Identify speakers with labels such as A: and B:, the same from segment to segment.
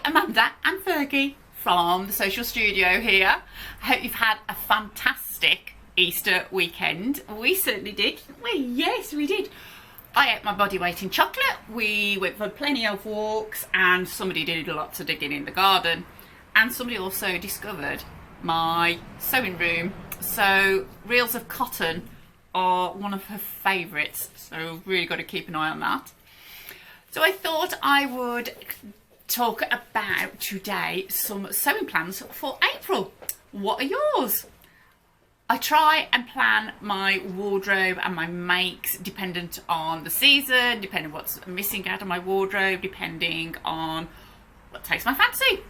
A: Amanda and Fergie from the social studio here. I hope you've had a fantastic Easter weekend. We certainly did. Yes, we did. I ate my body weight in chocolate. We went for plenty of walks and somebody did lots of digging in the garden. And somebody also discovered my sewing room. So reels of cotton are one of her favourites. So really got to keep an eye on that. So I thought I would talk about today some sewing plans for April. What are yours? I try and plan my wardrobe and my makes dependent on the season, depending on what's missing out of my wardrobe, depending on what takes my fancy.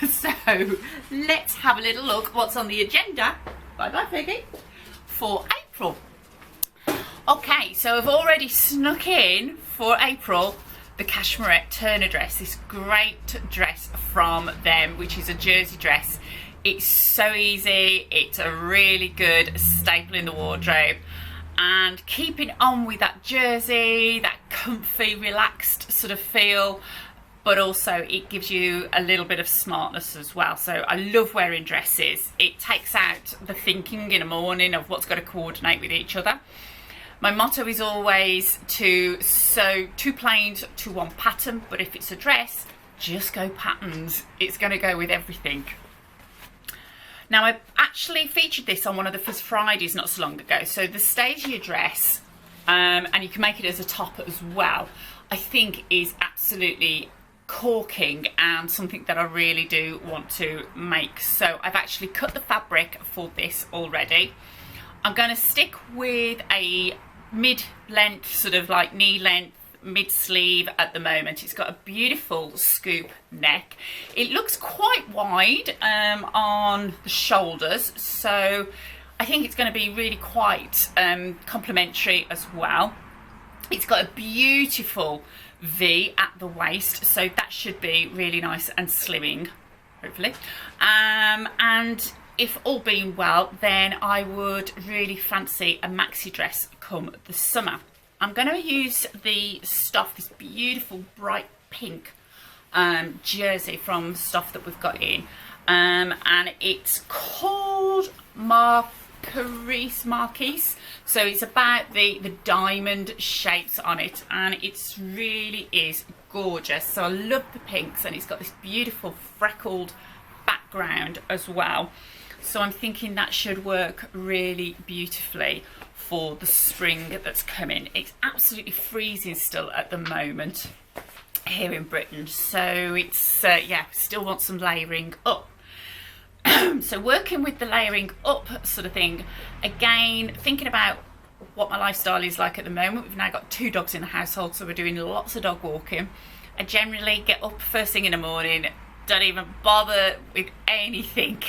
A: So let's have a little look what's on the agenda. Bye bye Fergie. For April. Okay, so I've already snuck in for April the Cashmerette Turner dress, this great dress from them, which is a jersey dress. It's so easy, it's a really good staple in the wardrobe, and keeping on with that jersey, that comfy, relaxed sort of feel, but also it gives you a little bit of smartness as well. So I love wearing dresses. It takes out the thinking in the morning of what's got to coordinate with each other. My motto is always to sew 2 plains to 1 pattern, but if it's a dress, just go patterns. It's going to go with everything. Now, I actually featured this on one of the First Fridays not so long ago. So the Stasia dress, and you can make it as a top as well, I think is absolutely corking and something that I really do want to make. So I've actually cut the fabric for this already. I'm going to stick with a mid-length, sort of like knee-length, mid-sleeve at the moment. It's got a beautiful scoop neck. It looks quite wide on the shoulders, so I think it's going to be really quite complimentary as well. It's got a beautiful V at the waist, so that should be really nice and slimming, hopefully. And if all being well, then I would really fancy a maxi dress come the summer. I'm going to use the stuff, this beautiful bright pink jersey from stuff that we've got in, and it's called Marquise. So it's about the diamond shapes on it, and it really is gorgeous. So I love the pinks, and it's got this beautiful freckled background as well. So I'm thinking that should work really beautifully for the spring that's coming. It's absolutely freezing still at the moment here in Britain, so it's yeah, still want some layering up. So working with the layering up sort of thing, again thinking about what my lifestyle is like at the moment. We've now got 2 dogs in the household, so we're doing lots of dog walking. I generally get up first thing in the morning, don't even bother with anything,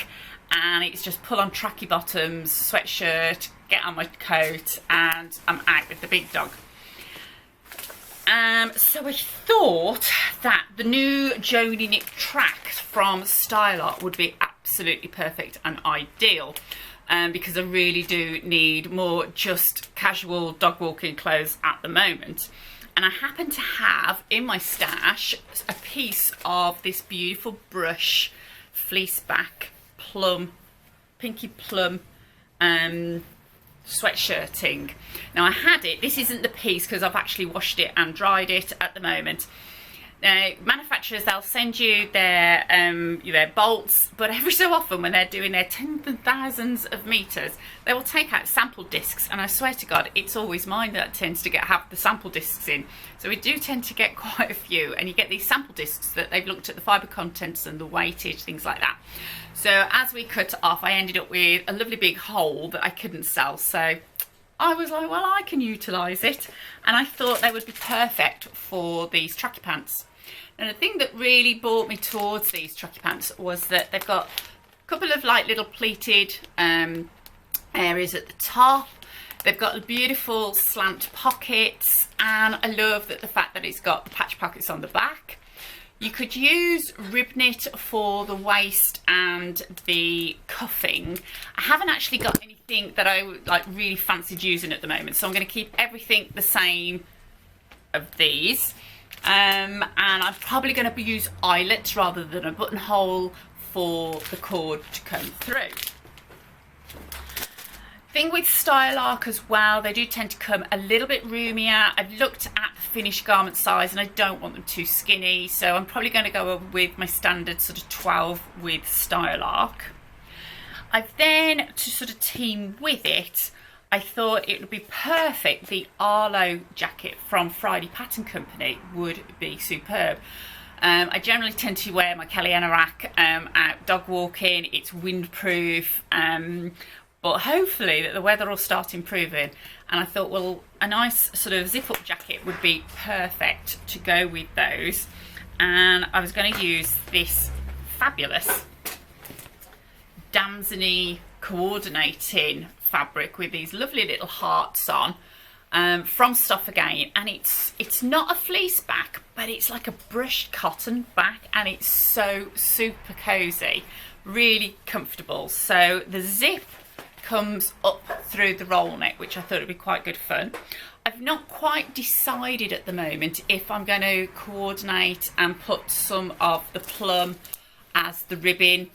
A: and it's just pull on tracky bottoms, sweatshirt, get on my coat, and I'm out with the big dog. So I thought that the new Joni knit tracks from Style Art would be absolutely perfect and ideal, because I really do need more just casual dog walking clothes at the moment. And I happen to have in my stash a piece of this beautiful brush fleece back plum, pinky plum sweatshirting. Now I had it, this isn't the piece because I've actually washed it and dried it at the moment. Now manufacturers, they'll send you their bolts, but every so often when they're doing their tens and thousands of meters, they will take out sample discs, and I swear to God it's always mine that tends to have the sample discs in. So we do tend to get quite a few, and you get these sample discs that they've looked at the fibre contents and the weightage, things like that. So as we cut off, I ended up with a lovely big hole that I couldn't sell, so I was like, well, I can utilise it, and I thought they would be perfect for these tracky pants. And the thing that really brought me towards these tracky pants was that they've got a couple of like little pleated areas at the top. They've got beautiful slant pockets, and I love that the fact that it's got the patch pockets on the back. You could use rib knit for the waist and the cuffing. I haven't actually got anything that I like really fancied using at the moment, so I'm going to keep everything the same of these. and I'm probably going to use eyelets rather than a buttonhole for the cord to come through. Thing with Style Arc as well, they do tend to come a little bit roomier. I've looked at the finished garment size and I don't want them too skinny, so I'm probably going to go with my standard sort of 12 with Style Arc. I've then, to sort of team with it, I thought it would be perfect. The Arlo jacket from Friday Pattern Company would be superb. I generally tend to wear my Kelly Anorak out dog walking. It's windproof, but hopefully that the weather will start improving, and I thought, well, a nice sort of zip up jacket would be perfect to go with those. And I was going to use this fabulous damsony coordinating fabric with these lovely little hearts on, from Stuff Again, and it's not a fleece back, but it's like a brushed cotton back, and it's so super cozy, really comfortable. So the zip comes up through the roll neck, which I thought would be quite good fun. I've not quite decided at the moment if I'm going to coordinate and put some of the plum as the ribbing,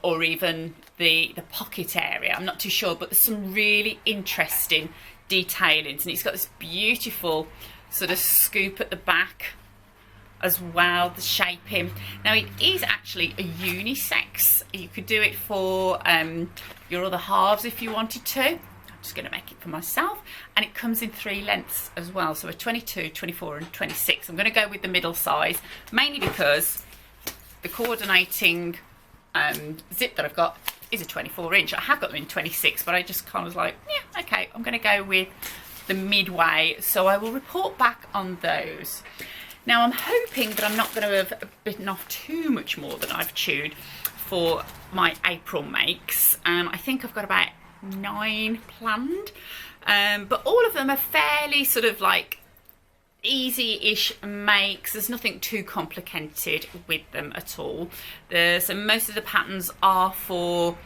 A: or even the pocket area. I'm not too sure, but there's some really interesting detailings, and it's got this beautiful sort of scoop at the back as well, the shaping. Now it is actually a unisex. You could do it for your other halves if you wanted to. I'm just going to make it for myself, and it comes in 3 lengths as well, so a 22, 24 and 26. I'm going to go with the middle size, mainly because the coordinating zip that I've got is a 24 inch. I have got them in 26, but I just kind of was like, yeah, okay, I'm going to go with the midway, so I will report back on those. Now I'm hoping that I'm not going to have bitten off too much more than I've chewed for my April makes. I think I've got about 9 planned, but all of them are fairly sort of like easy-ish makes. There's nothing too complicated with them at all. So most of the patterns are for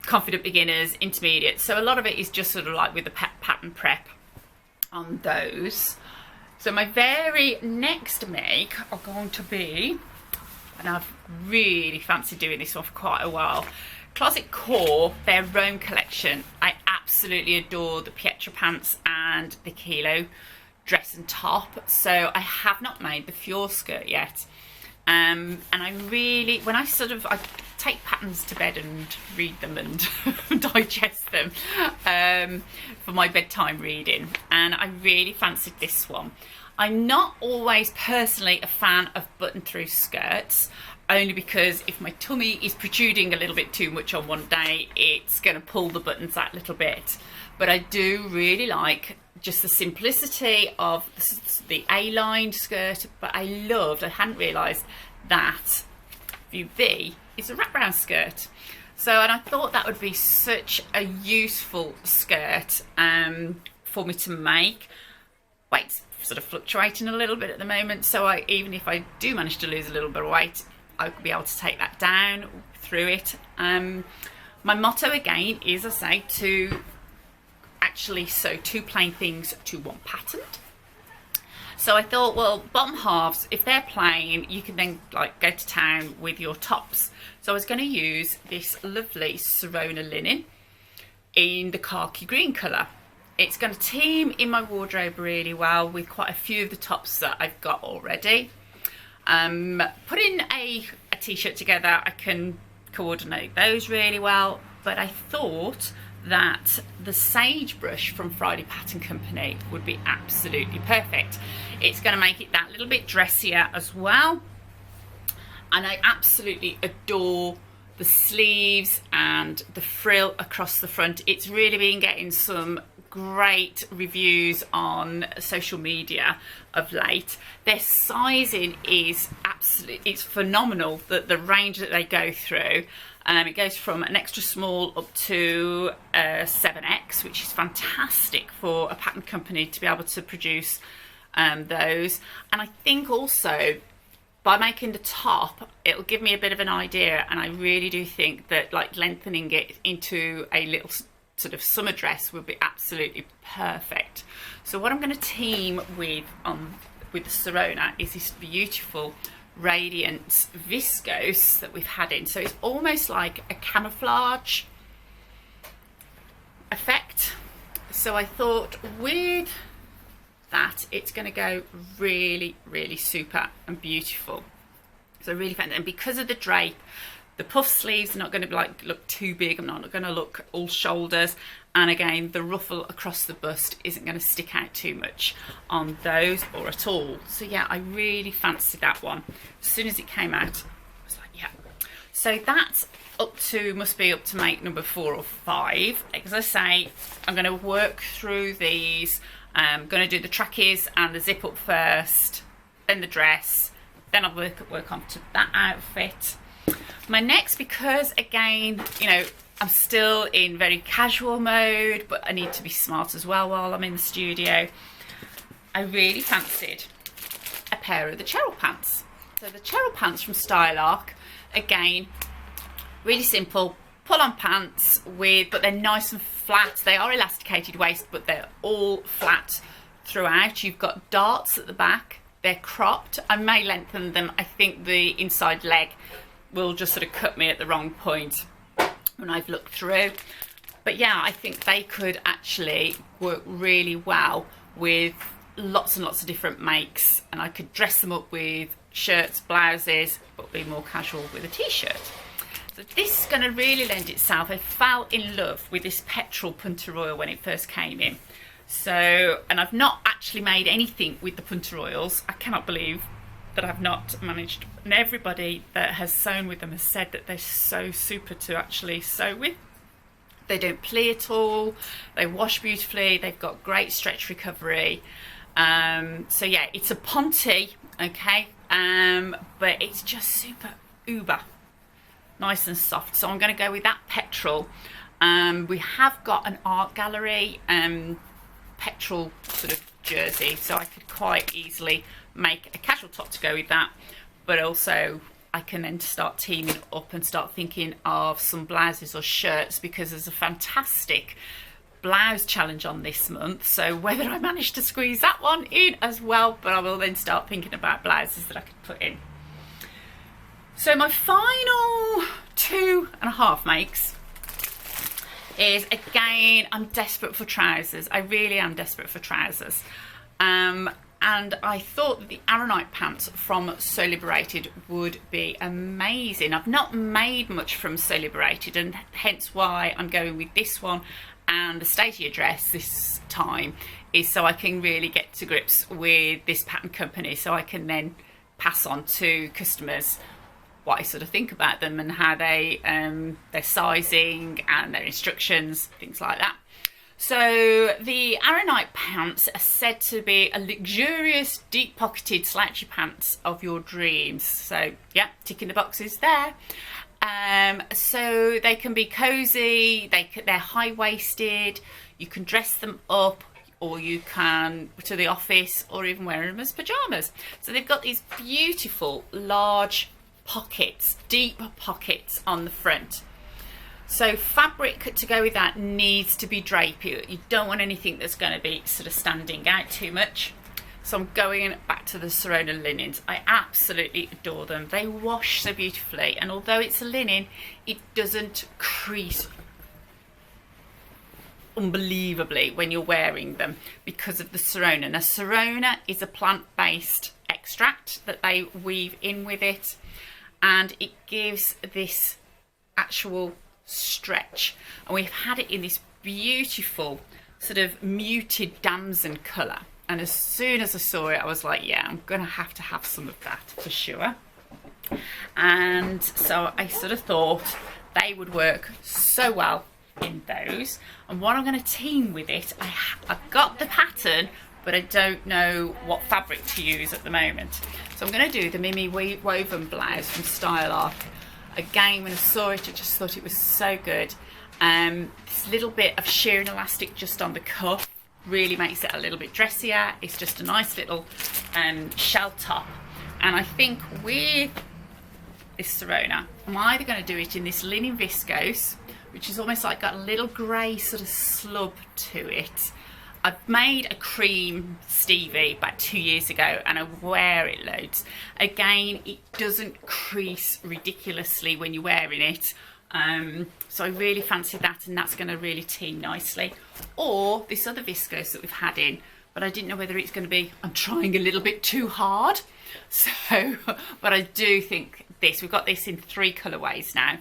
A: confident beginners, intermediate, so a lot of it is just sort of like with the pattern prep on those. So my very next make are going to be, and I've really fancied doing this one for quite a while, Closet Core, their Rome collection. I absolutely adore the Pietra pants and the Kilo dress and top, so I have not made the Fjord skirt yet. And I really, when I take patterns to bed and read them and digest them for my bedtime reading, and I really fancied this one. I'm not always personally a fan of button through skirts, only because if my tummy is protruding a little bit too much on one day, it's going to pull the buttons out a little bit. But I do really like just the simplicity of the A-lined skirt, but I hadn't realised that View B is a wraparound skirt. So, and I thought that would be such a useful skirt for me to make. Weight's sort of fluctuating a little bit at the moment, so even if I do manage to lose a little bit of weight, I could be able to take that down through it. My motto again is, I say, to actually sew 2 plain things to 1 patterned. So I thought, well, bottom halves, if they're plain, you can then like go to town with your tops. So I was going to use this lovely Serona linen in the khaki green colour. It's going to team in my wardrobe really well with quite a few of the tops that I've got already. Putting a t-shirt together, I can coordinate those really well, but I thought that the sagebrush from Friday Pattern Company would be absolutely perfect. It's going to make it that little bit dressier as well, and I absolutely adore the sleeves and the frill across the front. It's really been getting some great reviews on social media of late. Their sizing is absolutely, it's phenomenal, the range that they go through. It goes from an extra small up to a 7X, which is fantastic for a pattern company to be able to produce those. And I think also by making the top, it'll give me a bit of an idea, and I really do think that like lengthening it into a little sort of summer dress would be absolutely perfect. So what I'm going to team with the Serona is this beautiful radiant viscose that we've had in. So it's almost like a camouflage effect. So I thought with that it's going to go really, really super and beautiful. So really fancy, and because of the drape, the puff sleeves are not going to be look too big. I'm not going to look all shoulders, and again the ruffle across the bust isn't going to stick out too much on those or at all. So yeah, I really fancied that one. As soon as it came out, I was like, yeah. So that's must be up to make number 4 or 5. As I say, I'm going to work through these. I'm going to do the trackies and the zip up first, then the dress, then I'll work on to that outfit. My next, because again, you know, I'm still in very casual mode, but I need to be smart as well while I'm in the studio. I really fancied a pair of the Cheryl Pants. So the Cheryl Pants from Style Arc, again, really simple pull-on pants but they're nice and flat. They are elasticated waist, but they're all flat throughout. You've got darts at the back. They're cropped. I may lengthen them. I think the inside leg will just sort of cut me at the wrong point when I've looked through. But yeah, I think they could actually work really well with lots and lots of different makes, and I could dress them up with shirts, blouses, but be more casual with a t-shirt. So this is going to really lend itself. I fell in love with this petrol punter oil when it first came in. So, and I've not actually made anything with the punter oils. I cannot believe that I've not managed, and everybody that has sewn with them has said that they're so super to actually sew with. They don't plee at all, they wash beautifully, they've got great stretch recovery. So yeah, it's a ponte, okay, but it's just super uber nice and soft. So I'm going to go with that petrol. We have got an art gallery petrol sort of jersey, so I could quite easily make a casual top to go with that, but also I can then start teaming up and start thinking of some blouses or shirts, because there's a fantastic blouse challenge on this month. So whether I manage to squeeze that one in as well, but I will then start thinking about blouses that I could put in. So my final 2.5 makes is, again, I'm desperate for trousers. I really am desperate for trousers. And I thought that the Aaronite Pants from So Liberated would be amazing. I've not made much from So Liberated, and hence why I'm going with this one. And the state of your dress this time is so I can really get to grips with this pattern company, so I can then pass on to customers what I sort of think about them and how they their sizing and their instructions, things like that. So the Aaronite Pants are said to be a luxurious, deep-pocketed, slouchy pants of your dreams. So yeah, ticking the boxes there. So they can be cozy, they're high-waisted, you can dress them up, or you can to the office, or even wear them as pyjamas. So they've got these beautiful large pockets, deep pockets on the front. So fabric to go with that needs to be drapey. You don't want anything that's going to be sort of standing out too much. So I'm going back to the Serona Linens. I absolutely adore them. They wash so beautifully, and although it's a linen, it doesn't crease unbelievably when you're wearing them because of the Serona. Now, Serona is a plant-based extract that they weave in with it, and it gives this actual stretch, and we've had it in this beautiful sort of muted damson colour, and as soon as I saw it I was like, yeah, I'm gonna have to have some of that for sure. And so I sort of thought they would work so well in those, and what I'm going to team with it, I've got the pattern, but I don't know what fabric to use at the moment. So I'm going to do the Mimi woven blouse from Style Arc. Again, when I saw it, I just thought it was so good. This little bit of sheer and elastic just on the cuff really makes it a little bit dressier. It's just a nice little shell top. And I think with this Serona, I'm either going to do it in this linen viscose, which is almost like got a little grey sort of slub to it. I've made a cream Stevie about 2 years ago and I wear it loads. Again, it doesn't crease ridiculously when you're wearing it. So I really fancy that, and that's going to really team nicely. Or this other viscose that we've had in, but I didn't know whether it's going to be, I'm trying a little bit too hard. So, but I do think this, we've got this in 3 colourways now.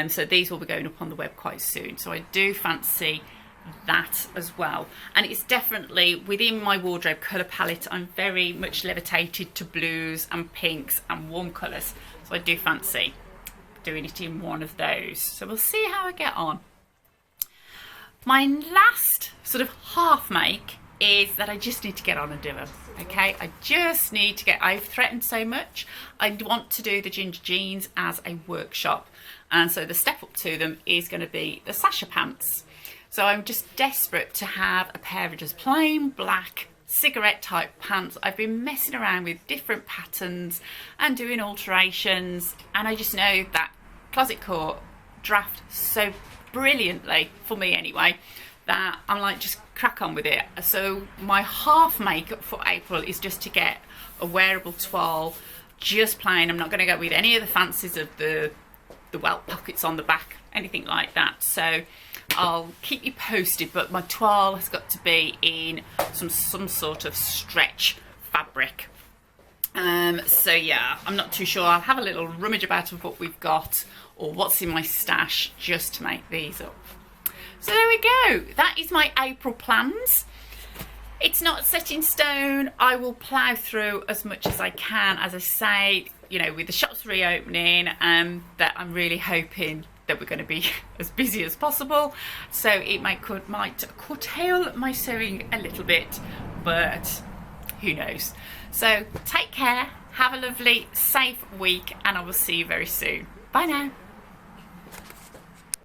A: So these will be going up on the web quite soon. So I do fancy that as well, and it's definitely within my wardrobe colour palette. I'm very much levitated to blues and pinks and warm colours, so I do fancy doing it in one of those. So we'll see how I get on. My last sort of half make is that I just need to get on and do them. Okay, I just need to get, I've threatened so much. I want to do the ginger jeans as a workshop, and so the step up to them is going to be the Sasha Pants. So I'm just desperate to have a pair of just plain black cigarette type pants. I've been messing around with different patterns and doing alterations, and I just know that Closet Core draft so brilliantly, for me anyway, that I'm like, just crack on with it. So my half makeup for April is just to get a wearable toile, just plain. I'm not going to go with any of the fancies of the welt pockets on the back, anything like that. So I'll keep you posted, but my toile has got to be in some sort of stretch fabric. So yeah, I'm not too sure. I'll have a little rummage about of what we've got or what's in my stash just to make these up. So there we go. That is my April plans. It's not set in stone. I will plough through as much as I can. As I say, you know, with the shops reopening, that I'm really hoping that we're going to be as busy as possible. So it might curtail my sewing a little bit, but who knows. So take care, have a lovely, safe week, and I will see you very soon. Bye now.